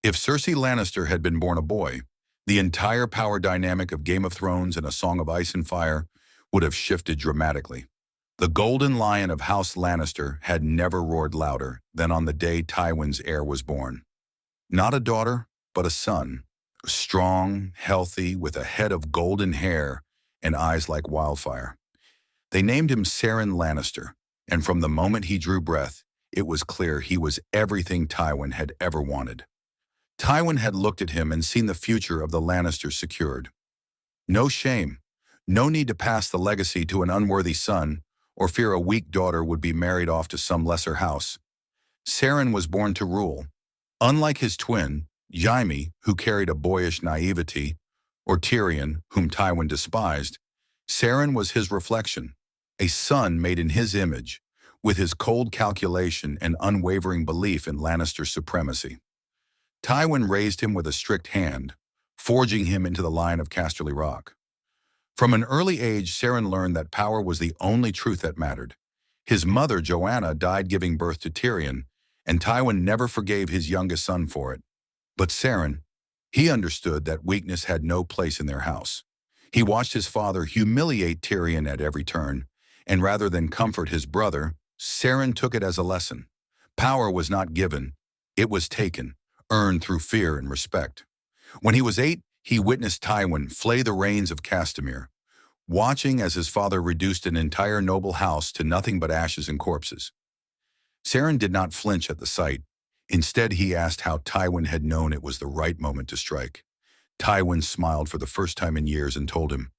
If Cersei Lannister had been born a boy, the entire power dynamic of Game of Thrones and A Song of Ice and Fire would have shifted dramatically. The golden lion of House Lannister had never roared louder than on the day Tywin's heir was born. Not a daughter, but a son. Strong, healthy, with a head of golden hair and eyes like wildfire. They named him Saren Lannister, and from the moment he drew breath, it was clear he was everything Tywin had ever wanted. Tywin had looked at him and seen the future of the Lannisters secured. No shame, no need to pass the legacy to an unworthy son or fear a weak daughter would be married off to some lesser house. Saren was born to rule. Unlike his twin, Jaime, who carried a boyish naivety, or Tyrion, whom Tywin despised, Saren was his reflection, a son made in his image, with his cold calculation and unwavering belief in Lannister supremacy. Tywin raised him with a strict hand, forging him into the line of Casterly Rock. From an early age, Saren learned that power was the only truth that mattered. His mother, Joanna, died giving birth to Tyrion, and Tywin never forgave his youngest son for it. But Saren, he understood that weakness had no place in their house. He watched his father humiliate Tyrion at every turn, and rather than comfort his brother, Saren took it as a lesson. Power was not given, it was taken, earned through fear and respect. When he was 8, he witnessed Tywin flay the reins of Castamere, watching as his father reduced an entire noble house to nothing but ashes and corpses. Saren did not flinch at the sight. Instead, he asked how Tywin had known it was the right moment to strike. Tywin smiled for the first time in years and told him,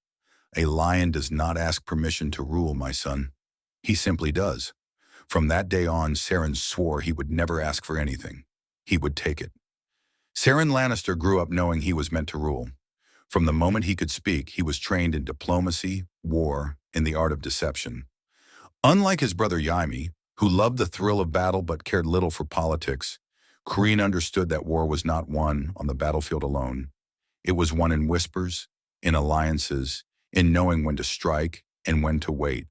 "A lion does not ask permission to rule, my son. He simply does." From that day on, Saren swore he would never ask for anything. He would take it. Saren Lannister grew up knowing he was meant to rule. From the moment he could speak, he was trained in diplomacy, war, and the art of deception. Unlike his brother Jaime, who loved the thrill of battle but cared little for politics, Corrine understood that war was not won on the battlefield alone. It was won in whispers, in alliances, in knowing when to strike and when to wait.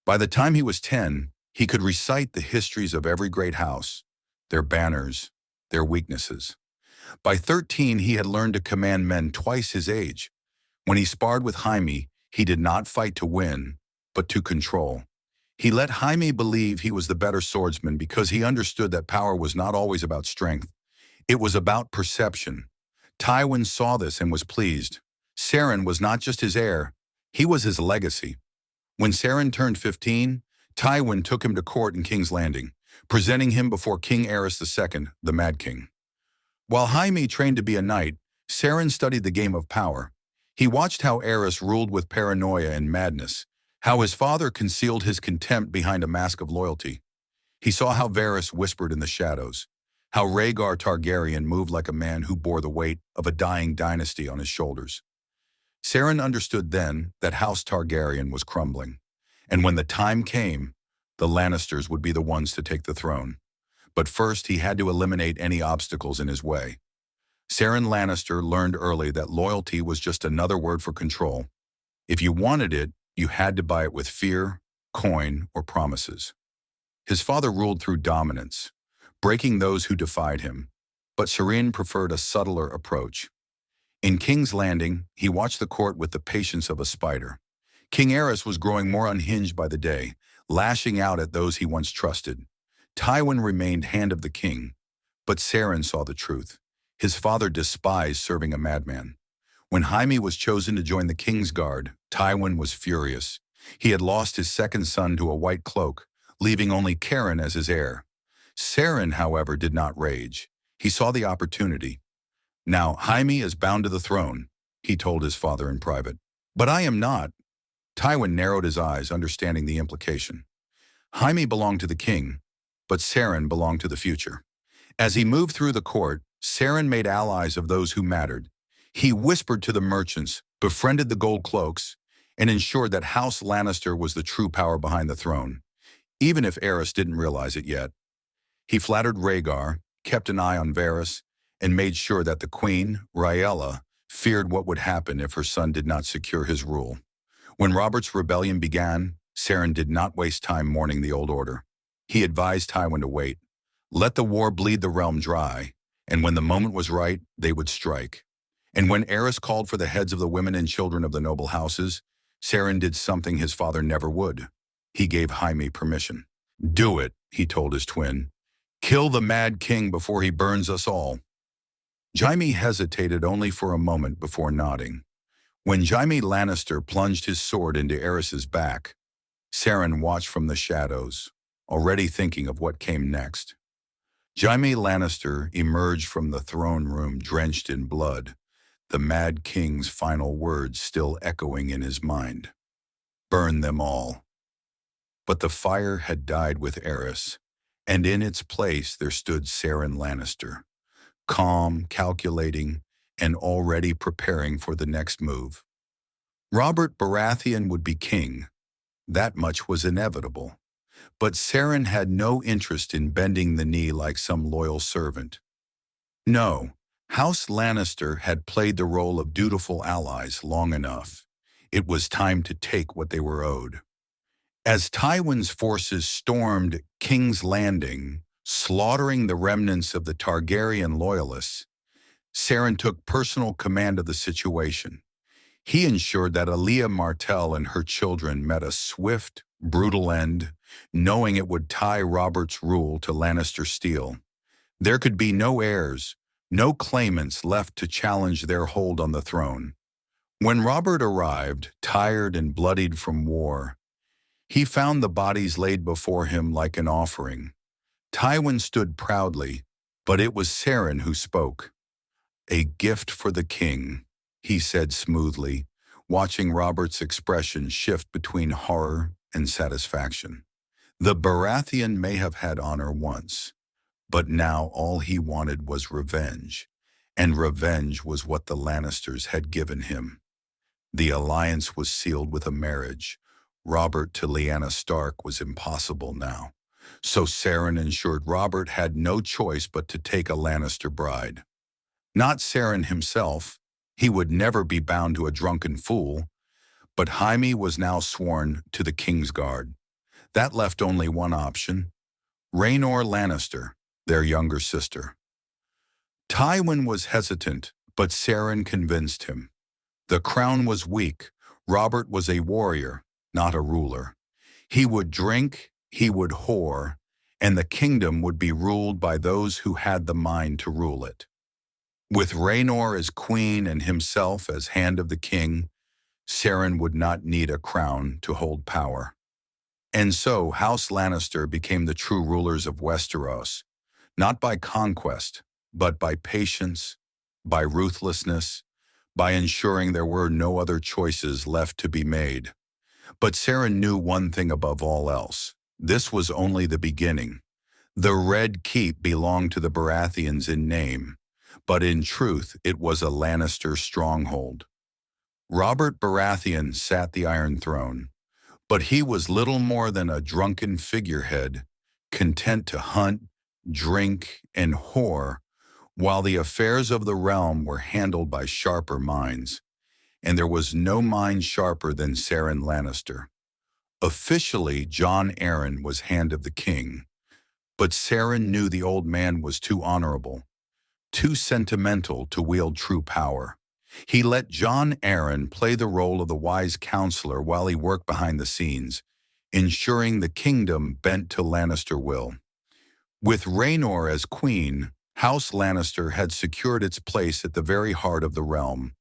By the time he was 10, he could recite the histories of every great house, their banners, their weaknesses. By 13, he had learned to command men twice his age. When he sparred with Jaime, he did not fight to win, but to control. He let Jaime believe he was the better swordsman because he understood that power was not always about strength. It was about perception. Tywin saw this and was pleased. Saren was not just his heir, he was his legacy. When Saren turned 15, Tywin took him to court in King's Landing, presenting him before King Aerys II, the Mad King. While Jaime trained to be a knight, Saren studied the game of power. He watched how Aerys ruled with paranoia and madness, how his father concealed his contempt behind a mask of loyalty. He saw how Varys whispered in the shadows, how Rhaegar Targaryen moved like a man who bore the weight of a dying dynasty on his shoulders. Saren understood then that House Targaryen was crumbling, and when the time came, the Lannisters would be the ones to take the throne. But first, he had to eliminate any obstacles in his way. Saren Lannister learned early that loyalty was just another word for control. If you wanted it, you had to buy it with fear, coin, or promises. His father ruled through dominance, breaking those who defied him, but Saren preferred a subtler approach. In King's Landing, he watched the court with the patience of a spider. King Aerys was growing more unhinged by the day, lashing out at those he once trusted. Tywin remained hand of the king, but Saren saw the truth. His father despised serving a madman. When Jaime was chosen to join the King's Guard, Tywin was furious. He had lost his second son to a white cloak, leaving only Karen as his heir. Saren, however, did not rage. He saw the opportunity. "Now, Jaime is bound to the throne," he told his father in private. "But I am not." Tywin narrowed his eyes, understanding the implication. Jaime belonged to the king, but Saren belonged to the future. As he moved through the court, Saren made allies of those who mattered. He whispered to the merchants, befriended the gold cloaks, and ensured that House Lannister was the true power behind the throne, even if Aerys didn't realize it yet. He flattered Rhaegar, kept an eye on Varys, and made sure that the queen, Rhaella, feared what would happen if her son did not secure his rule. When Robert's rebellion began, Saren did not waste time mourning the old order. He advised Tywin to wait. Let the war bleed the realm dry, and when the moment was right, they would strike. And when Eris called for the heads of the women and children of the noble houses, Saren did something his father never would. He gave Jaime permission. "Do it," he told his twin. "Kill the mad king before he burns us all." Jaime hesitated only for a moment before nodding. When Jaime Lannister plunged his sword into Eris's back, Saren watched from the shadows, already thinking of what came next. Jaime Lannister emerged from the throne room drenched in blood, the Mad King's final words still echoing in his mind. "Burn them all." But the fire had died with Eris, and in its place there stood Saren Lannister, calm, calculating, and already preparing for the next move. Robert Baratheon would be king. That much was inevitable. But Saren had no interest in bending the knee like some loyal servant. No, House Lannister had played the role of dutiful allies long enough. It was time to take what they were owed. As Tywin's forces stormed King's Landing, slaughtering the remnants of the Targaryen loyalists, Saren took personal command of the situation. He ensured that Alia Martell and her children met a swift, brutal end, knowing it would tie Robert's rule to Lannister steel. There could be no heirs, no claimants left to challenge their hold on the throne. When Robert arrived, tired and bloodied from war, he found the bodies laid before him like an offering. Tywin stood proudly, but it was Saren who spoke. "A gift for the king," he said smoothly, watching Robert's expression shift between horror and satisfaction. The Baratheon may have had honor once, but now all he wanted was revenge, and revenge was what the Lannisters had given him. The alliance was sealed with a marriage. Robert to Lyanna Stark was impossible now, so Saren ensured Robert had no choice but to take a Lannister bride. Not Saren himself, he would never be bound to a drunken fool, but Jaime was now sworn to the King's Guard. That left only one option: Rhaenor Lannister, their younger sister. Tywin was hesitant, but Saren convinced him. The crown was weak. Robert was a warrior, not a ruler. He would drink, he would whore, and the kingdom would be ruled by those who had the mind to rule it. With Rhaenor as queen and himself as hand of the king, Saren would not need a crown to hold power. And so House Lannister became the true rulers of Westeros, not by conquest, but by patience, by ruthlessness, by ensuring there were no other choices left to be made. But Saren knew one thing above all else. This was only the beginning. The Red Keep belonged to the Baratheons in name, but in truth it was a Lannister stronghold. Robert Baratheon sat the Iron Throne, but he was little more than a drunken figurehead, content to hunt, drink, and whore, while the affairs of the realm were handled by sharper minds. And there was no mind sharper than Saren Lannister. Officially, Jon Arryn was Hand of the King, but Saren knew the old man was too honorable, too sentimental to wield true power. He let Jon Arryn play the role of the wise counselor while he worked behind the scenes, ensuring the kingdom bent to Lannister will. With Rhaenor as queen, House Lannister had secured its place at the very heart of the realm,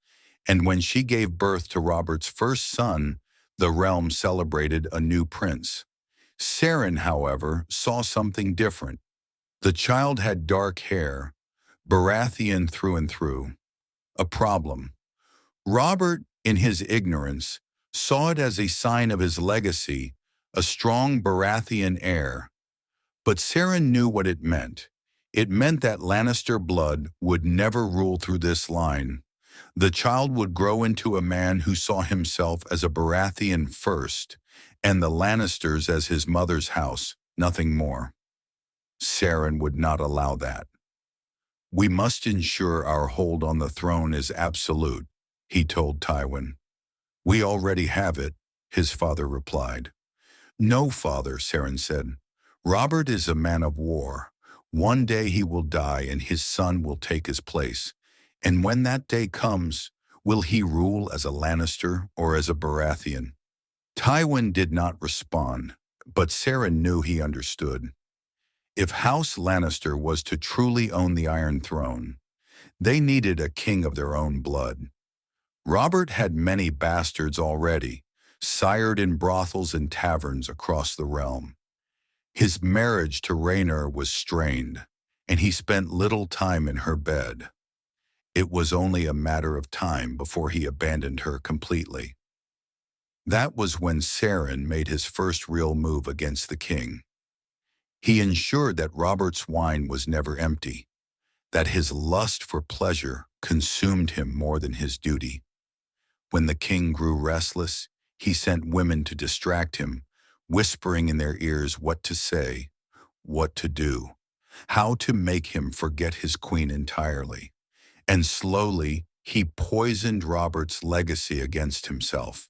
and when she gave birth to Robert's first son, the realm celebrated a new prince. Saren, however, saw something different. The child had dark hair, Baratheon through and through. A problem. Robert, in his ignorance, saw it as a sign of his legacy, a strong Baratheon heir. But Saren knew what it meant. It meant that Lannister blood would never rule through this line. The child would grow into a man who saw himself as a Baratheon first, and the Lannisters as his mother's house, nothing more. Saren would not allow that. "We must ensure our hold on the throne is absolute," he told Tywin. "We already have it," his father replied. "No, father," Saren said. "Robert is a man of war. One day he will die and his son will take his place. And when that day comes, will he rule as a Lannister or as a Baratheon? Tywin did not respond, but Saren knew he understood. If House Lannister was to truly own the Iron Throne, they needed a king of their own blood. Robert had many bastards already, sired in brothels and taverns across the realm. His marriage to Rhaenyra was strained, and he spent little time in her bed. It was only a matter of time before he abandoned her completely. That was when Saren made his first real move against the king. He ensured that Robert's wine was never empty, that his lust for pleasure consumed him more than his duty. When the king grew restless, he sent women to distract him, whispering in their ears what to say, what to do, how to make him forget his queen entirely. And slowly, he poisoned Robert's legacy against himself.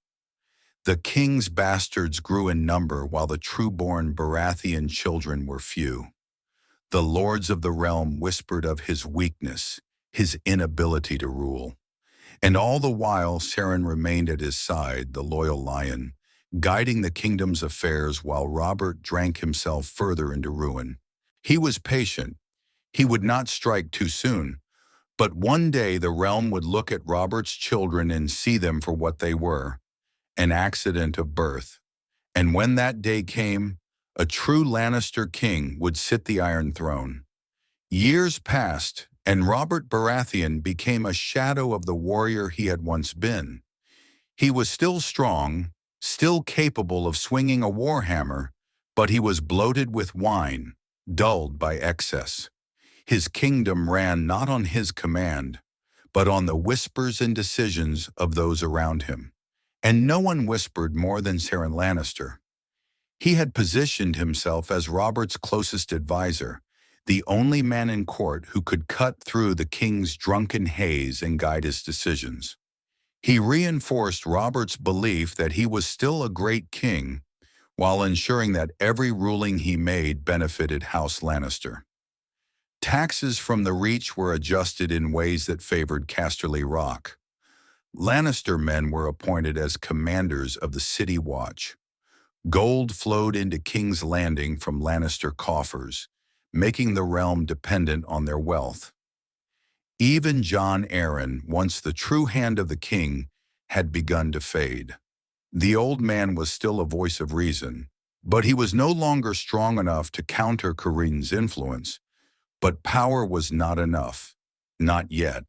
The king's bastards grew in number while the true-born Baratheon children were few. The lords of the realm whispered of his weakness, his inability to rule. And all the while Saren remained at his side, the loyal lion, guiding the kingdom's affairs while Robert drank himself further into ruin. He was patient. He would not strike too soon. But one day the realm would look at Robert's children and see them for what they were, an accident of birth. And when that day came, a true Lannister king would sit the Iron Throne. Years passed, and Robert Baratheon became a shadow of the warrior he had once been. He was still strong, still capable of swinging a warhammer, but he was bloated with wine, dulled by excess. His kingdom ran not on his command, but on the whispers and decisions of those around him. And no one whispered more than Saren Lannister. He had positioned himself as Robert's closest advisor, the only man in court who could cut through the king's drunken haze and guide his decisions. He reinforced Robert's belief that he was still a great king, while ensuring that every ruling he made benefited House Lannister. Taxes from the Reach were adjusted in ways that favored Casterly Rock. Lannister men were appointed as commanders of the City Watch. Gold flowed into King's Landing from Lannister coffers, making the realm dependent on their wealth. Even Jon Arryn, once the true hand of the king, had begun to fade. The old man was still a voice of reason, but he was no longer strong enough to counter Carine's influence. But power was not enough, not yet.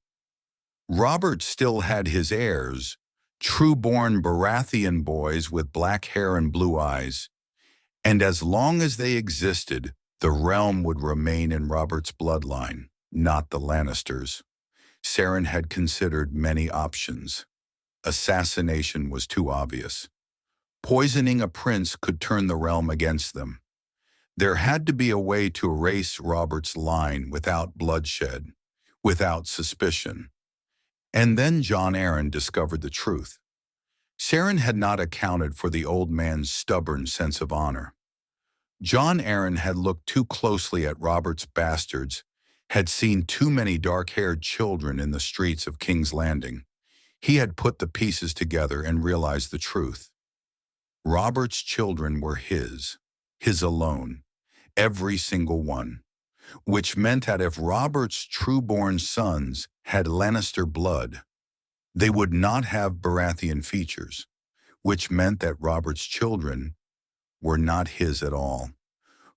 Robert still had his heirs, true-born Baratheon boys with black hair and blue eyes, and as long as they existed, the realm would remain in Robert's bloodline, not the Lannisters. Saren had considered many options. Assassination was too obvious. Poisoning a prince could turn the realm against them. There had to be a way to erase Robert's line without bloodshed, without suspicion. And then Jon Arryn discovered the truth. Saren had not accounted for the old man's stubborn sense of honor. Jon Arryn had looked too closely at Robert's bastards, had seen too many dark-haired children in the streets of King's Landing. He had put the pieces together and realized the truth. Robert's children were his alone, every single one, which meant that if Robert's true-born sons had Lannister blood, they would not have Baratheon features, which meant that Robert's children were not his at all.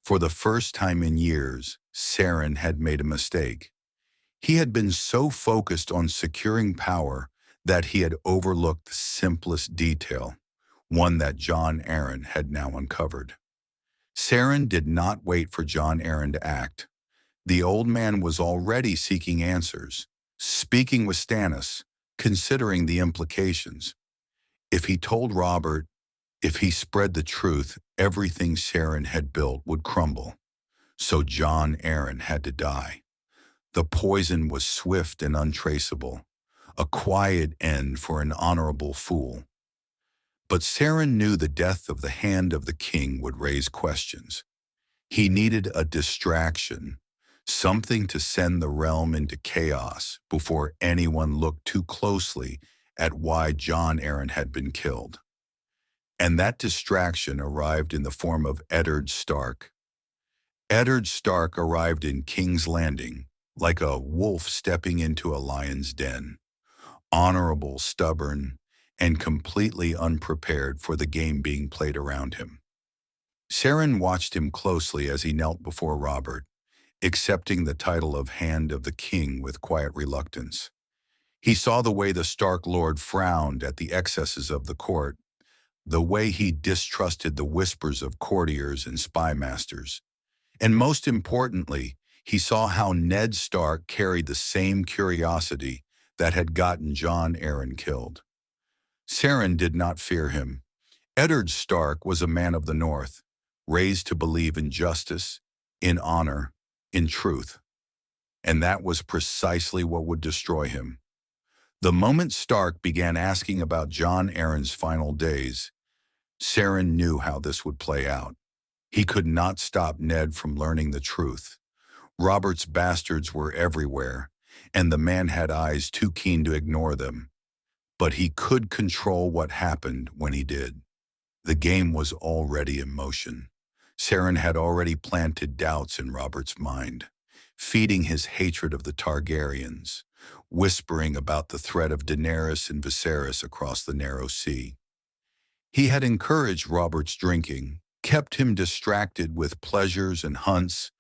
For the first time in years, Saren had made a mistake. He had been so focused on securing power that he had overlooked the simplest detail, one that Jon Arryn had now uncovered. Saren did not wait for Jon Arryn to act. The old man was already seeking answers, speaking with Stannis, considering the implications. If he told Robert, if he spread the truth, everything Saren had built would crumble. So Jon Arryn had to die. The poison was swift and untraceable, a quiet end for an honorable fool. But Saren knew the death of the hand of the king would raise questions. He needed a distraction, something to send the realm into chaos before anyone looked too closely at why Jon Arryn had been killed. And that distraction arrived in the form of Eddard Stark. Eddard Stark arrived in King's Landing like a wolf stepping into a lion's den, honorable, stubborn, and completely unprepared for the game being played around him. Saren watched him closely as he knelt before Robert, accepting the title of Hand of the King with quiet reluctance. He saw the way the Stark Lord frowned at the excesses of the court, the way he distrusted the whispers of courtiers and spy masters. And most importantly, he saw how Ned Stark carried the same curiosity that had gotten Jon Arryn killed. Saren did not fear him. Eddard Stark was a man of the North, raised to believe in justice, in honor, in truth. And that was precisely what would destroy him. The moment Stark began asking about Jon Arryn's final days, Saren knew how this would play out. He could not stop Ned from learning the truth. Robert's bastards were everywhere, and the man had eyes too keen to ignore them. But he could control what happened when he did. The game was already in motion. Saren had already planted doubts in Robert's mind, feeding his hatred of the Targaryens, whispering about the threat of Daenerys and Viserys across the narrow sea. He had encouraged Robert's drinking, kept him distracted with pleasures and hunts,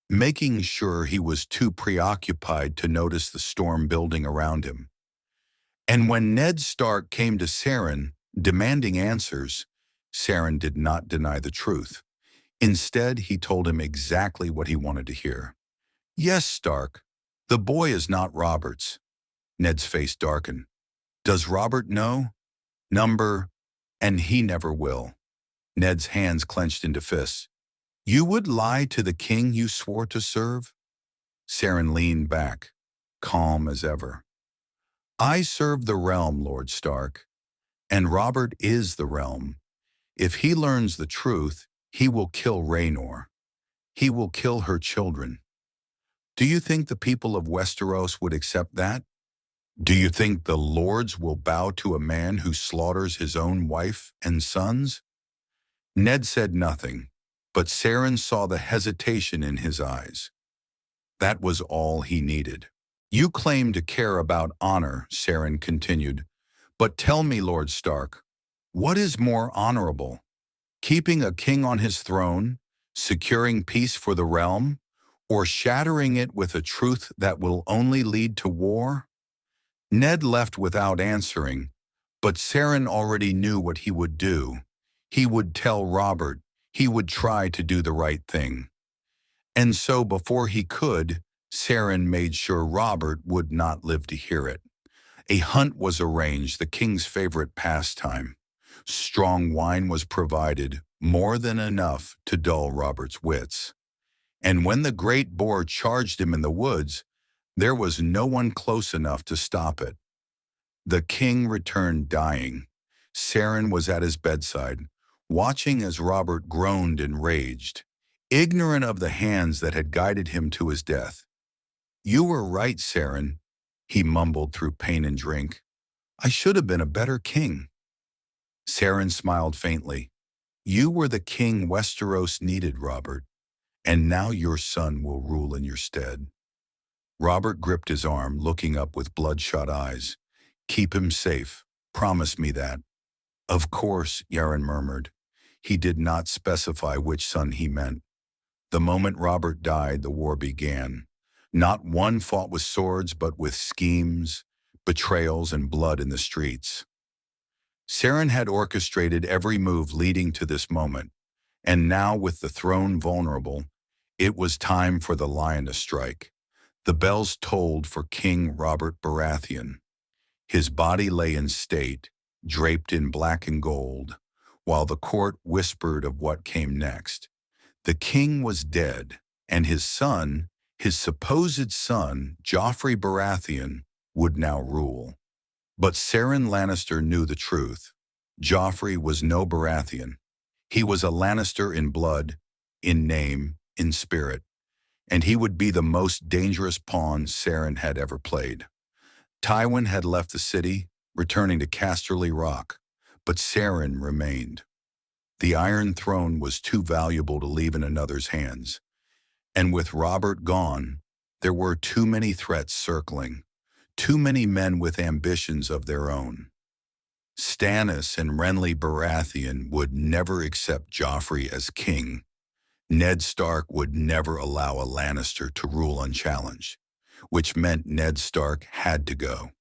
making sure he was too preoccupied to notice the storm building around him. And when Ned Stark came to Saren, demanding answers, Saren did not deny the truth. Instead, he told him exactly what he wanted to hear. "Yes, Stark, the boy is not Robert's." Ned's face darkened. "Does Robert know? Number, and he never will." Ned's hands clenched into fists. "You would lie to the king you swore to serve?" Saren leaned back, calm as ever. "I serve the realm, Lord Stark, and Robert is the realm. If he learns the truth, he will kill Rhaenor. He will kill her children. Do you think the people of Westeros would accept that? Do you think the lords will bow to a man who slaughters his own wife and sons?" Ned said nothing, but Saren saw the hesitation in his eyes. That was all he needed. "You claim to care about honor," Saren continued, "but tell me, Lord Stark, what is more honorable? Keeping a king on his throne, securing peace for the realm, or shattering it with a truth that will only lead to war?" Ned left without answering, but Saren already knew what he would do. He would tell Robert. He would try to do the right thing. And so before he could, Saren made sure Robert would not live to hear it. A hunt was arranged, the king's favorite pastime. Strong wine was provided, more than enough to dull Robert's wits. And when the great boar charged him in the woods, there was no one close enough to stop it. The king returned dying. Saren was at his bedside, watching as Robert groaned and raged, ignorant of the hands that had guided him to his death. "You were right, Saren," he mumbled through pain and drink. "I should have been a better king." Saren smiled faintly. "You were the king Westeros needed, Robert, and now your son will rule in your stead." Robert gripped his arm, looking up with bloodshot eyes. "Keep him safe. Promise me that." "Of course," Yaren murmured. He did not specify which son he meant. The moment Robert died, the war began. Not one fought with swords, but with schemes, betrayals, and blood in the streets. Saren had orchestrated every move leading to this moment, and now with the throne vulnerable, it was time for the lion to strike. The bells tolled for King Robert Baratheon. His body lay in state, draped in black and gold, while the court whispered of what came next. The king was dead, and his son, his supposed son, Joffrey Baratheon, would now rule. But Saren Lannister knew the truth. Joffrey was no Baratheon. He was a Lannister in blood, in name, in spirit. and he would be the most dangerous pawn Saren had ever played. Tywin had left the city, returning to Casterly Rock, but Saren remained. The Iron Throne was too valuable to leave in another's hands, and with Robert gone, there were too many threats circling, too many men with ambitions of their own. Stannis and Renly Baratheon would never accept Joffrey as king. Ned Stark would never allow a Lannister to rule unchallenged, which meant Ned Stark had to go.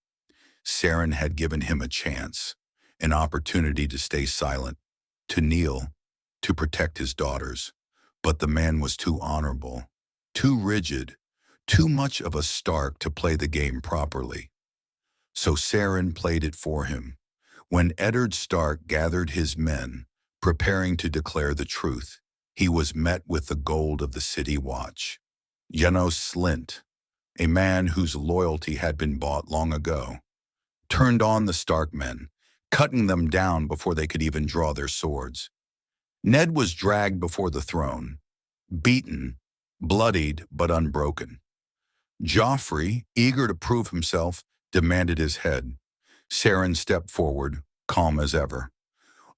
Saren had given him a chance, an opportunity to stay silent, to kneel, to protect his daughters. But the man was too honorable, too rigid, too much of a Stark to play the game properly. So Saren played it for him. When Eddard Stark gathered his men, preparing to declare the truth, he was met with the gold of the City Watch. Janos Slynt, a man whose loyalty had been bought long ago, turned on the Stark men, cutting them down before they could even draw their swords. Ned was dragged before the throne, beaten, bloodied but unbroken. Joffrey, eager to prove himself, demanded his head. Saren stepped forward, calm as ever.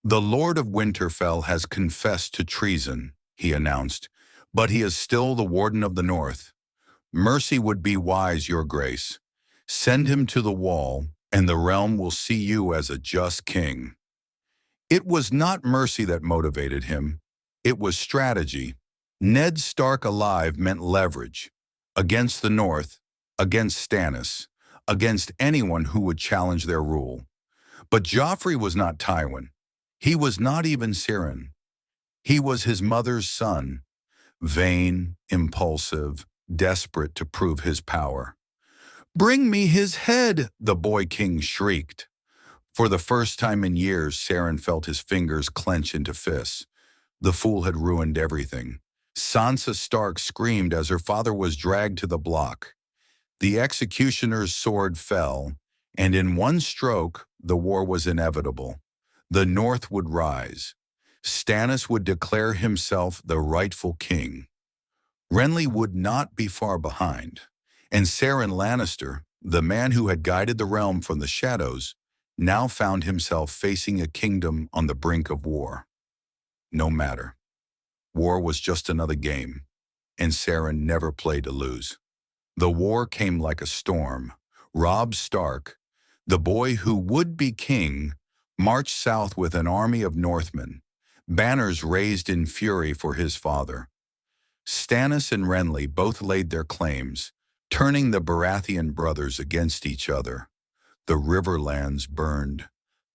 "The Lord of Winterfell has confessed to treason," he announced, "but he is still the Warden of the North. Mercy would be wise, Your Grace. Send him to the Wall, and the realm will see you as a just king." It was not mercy that motivated him. It was strategy. Ned Stark alive meant leverage. Against the North, against Stannis, against anyone who would challenge their rule. But Joffrey was not Tywin. He was not even Saren. He was his mother's son, vain, impulsive, desperate to prove his power. "Bring me his head," the boy king shrieked. For the first time in years, Saren felt his fingers clench into fists. The fool had ruined everything. Sansa Stark screamed as her father was dragged to the block. The executioner's sword fell, and in one stroke, the war was inevitable. The North would rise. Stannis would declare himself the rightful king. Renly would not be far behind. And Saren Lannister, the man who had guided the realm from the shadows, now found himself facing a kingdom on the brink of war. No matter. War was just another game, and Saren never played to lose. The war came like a storm. Robb Stark, the boy who would be king, marched south with an army of Northmen, banners raised in fury for his father. Stannis and Renly both laid their claims, turning the Baratheon brothers against each other. The riverlands burned,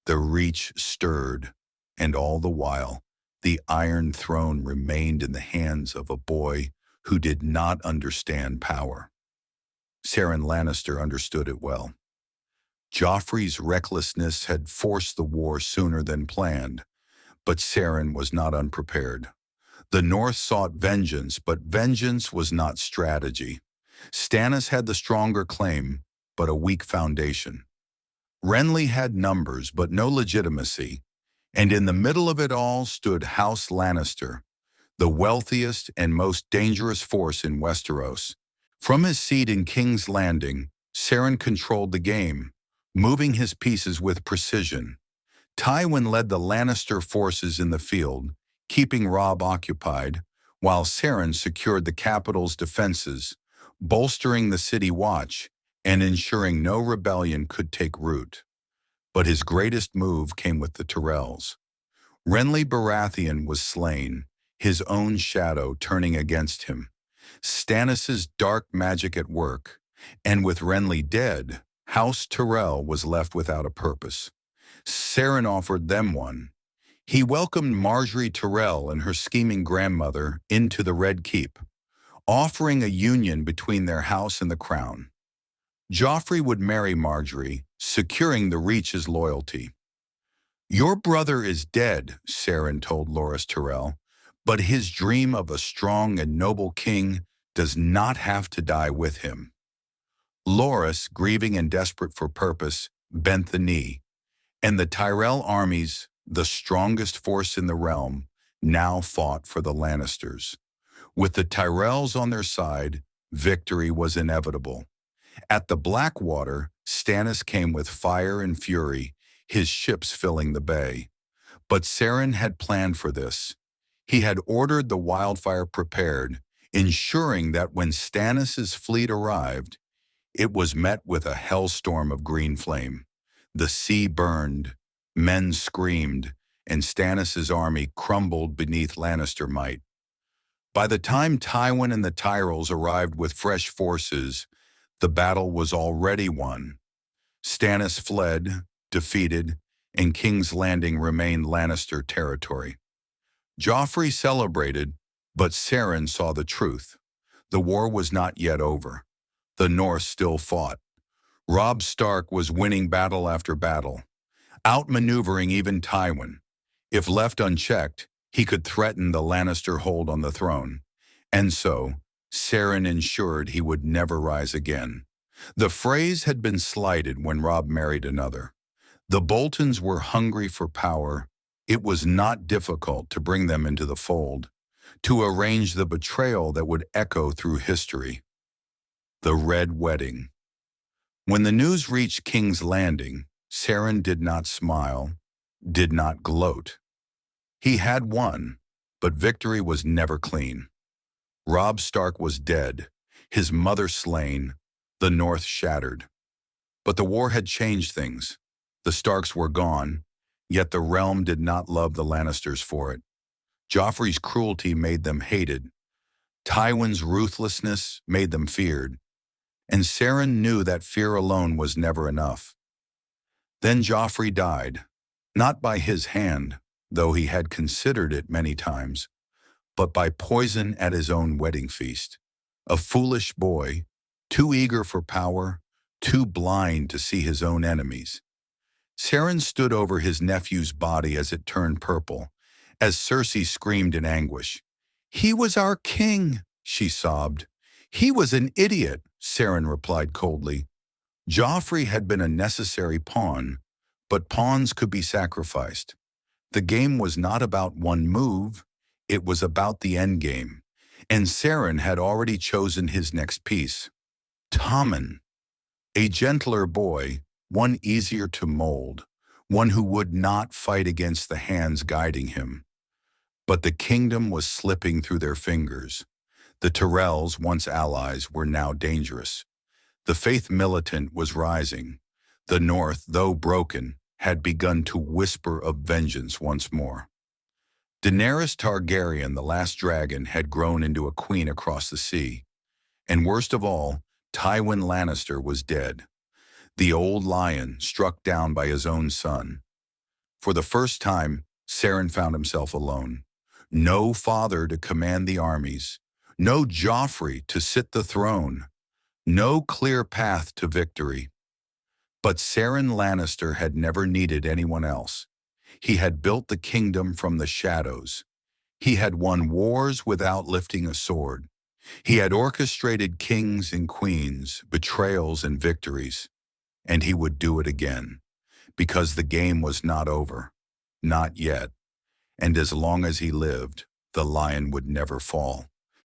the Reach stirred, and all the while, the Iron Throne remained in the hands of a boy who did not understand power. Saren Lannister understood it well. Joffrey's recklessness had forced the war sooner than planned, but Saren was not unprepared. The North sought vengeance, but vengeance was not strategy. Stannis had the stronger claim, but a weak foundation. Renly had numbers, but no legitimacy. And in the middle of it all stood House Lannister, the wealthiest and most dangerous force in Westeros. From his seat in King's Landing, Saren controlled the game, moving his pieces with precision. Tywin led the Lannister forces in the field, keeping Robb occupied, while Saren secured the capital's defenses, bolstering the City Watch and ensuring no rebellion could take root. But his greatest move came with the Tyrells. Renly Baratheon was slain, his own shadow turning against him. Stannis' dark magic at work, and with Renly dead, House Tyrell was left without a purpose. Saren offered them one. He welcomed Margaery Tyrell and her scheming grandmother into the Red Keep, offering a union between their house and the crown. Joffrey would marry Margaery, securing the Reach's loyalty. "Your brother is dead," Saren told Loras Tyrell, "but his dream of a strong and noble king does not have to die with him." Loras, grieving and desperate for purpose, bent the knee, and the Tyrell armies, the strongest force in the realm, now fought for the Lannisters. With the Tyrells on their side, victory was inevitable. At the Blackwater, Stannis came with fire and fury, his ships filling the bay. But Saren had planned for this. He had ordered the wildfire prepared, ensuring that when Stannis's fleet arrived, it was met with a hellstorm of green flame. The sea burned, men screamed, and Stannis's army crumbled beneath Lannister might. By the time Tywin and the Tyrells arrived with fresh forces, the battle was already won. Stannis fled, defeated, and King's Landing remained Lannister territory. Joffrey celebrated, but Saren saw the truth. The war was not yet over. The North still fought. Robb Stark was winning battle after battle, outmaneuvering even Tywin. If left unchecked, he could threaten the Lannister hold on the throne. And so, Saren ensured he would never rise again. The phrase had been slighted when Robb married another. The Boltons were hungry for power. It was not difficult to bring them into the fold, to arrange the betrayal that would echo through history. The Red Wedding. When the news reached King's Landing, Saren did not smile, did not gloat. He had won, but victory was never clean. Robb Stark was dead, his mother slain, the North shattered. But the war had changed things. The Starks were gone, yet the realm did not love the Lannisters for it. Joffrey's cruelty made them hated. Tywin's ruthlessness made them feared. And Saren knew that fear alone was never enough. Then Joffrey died, not by his hand, though he had considered it many times, but by poison at his own wedding feast. A foolish boy, too eager for power, too blind to see his own enemies. Saren stood over his nephew's body as it turned purple, as Cersei screamed in anguish. "He was our king," she sobbed. "He was an idiot," Saren replied coldly. Joffrey had been a necessary pawn, but pawns could be sacrificed. The game was not about one move, it was about the endgame, and Saren had already chosen his next piece. Tommen, a gentler boy, one easier to mold, one who would not fight against the hands guiding him. But the kingdom was slipping through their fingers. The Tyrells, once allies, were now dangerous. The faith militant was rising. The North, though broken, had begun to whisper of vengeance once more. Daenerys Targaryen, the last dragon, had grown into a queen across the sea. And worst of all, Tywin Lannister was dead. The old lion struck down by his own son. For the first time, Saren found himself alone. No father to command the armies. No Joffrey to sit the throne. No clear path to victory. But Saren Lannister had never needed anyone else. He had built the kingdom from the shadows. He had won wars without lifting a sword. He had orchestrated kings and queens, betrayals and victories. And he would do it again, because the game was not over. Not yet. And as long as he lived, the lion would never fall.